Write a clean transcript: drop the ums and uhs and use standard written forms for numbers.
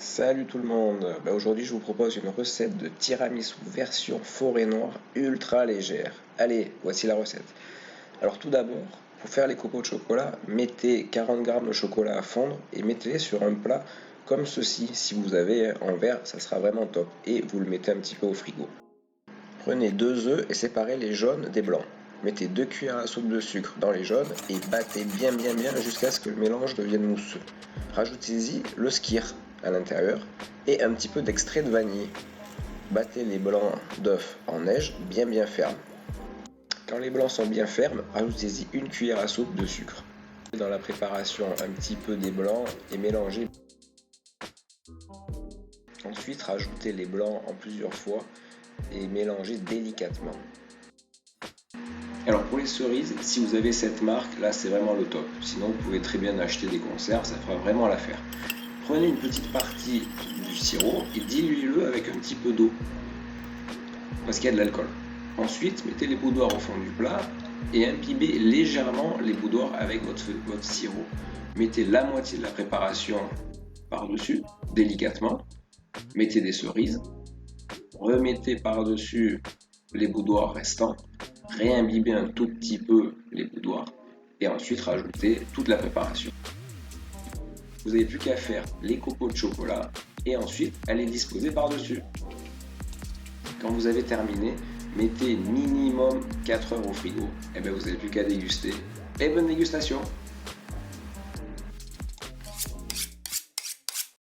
Salut tout le monde, aujourd'hui je vous propose une recette de tiramisu version forêt noire ultra légère. Allez, voici la recette. Alors tout d'abord, pour faire les copeaux de chocolat, mettez 40 g de chocolat à fondre et mettez-les sur un plat comme ceci. Si vous avez en verre, ça sera vraiment top. Et vous le mettez un petit peu au frigo. Prenez 2 œufs et séparez les jaunes des blancs. Mettez 2 cuillères à soupe de sucre dans les jaunes et battez bien jusqu'à ce que le mélange devienne mousseux. Rajoutez-y le skyr à l'intérieur et un petit peu d'extrait de vanille. Battez les blancs d'œufs en neige bien ferme. Quand les blancs sont bien fermes, rajoutez-y une cuillère à soupe de sucre. Dans la préparation, un petit peu des blancs et mélangez. Ensuite, rajoutez les blancs en plusieurs fois et mélangez délicatement. Alors pour les cerises, si vous avez cette marque, là c'est vraiment le top. Sinon vous pouvez très bien acheter des conserves, ça fera vraiment l'affaire. Prenez une petite partie du sirop et diluez-le avec un petit peu d'eau, parce qu'il y a de l'alcool. Ensuite, mettez les boudoirs au fond du plat et imbibez légèrement les boudoirs avec votre sirop. Mettez la moitié de la préparation par-dessus, délicatement. Mettez des cerises. Remettez par-dessus les boudoirs restants. Réimbibez un tout petit peu les boudoirs et ensuite rajoutez toute la préparation. Vous n'avez plus qu'à faire les copeaux de chocolat et ensuite à les disposer par-dessus. Quand vous avez terminé, mettez minimum 4 heures au frigo et bien vous n'avez plus qu'à déguster. Et bonne dégustation!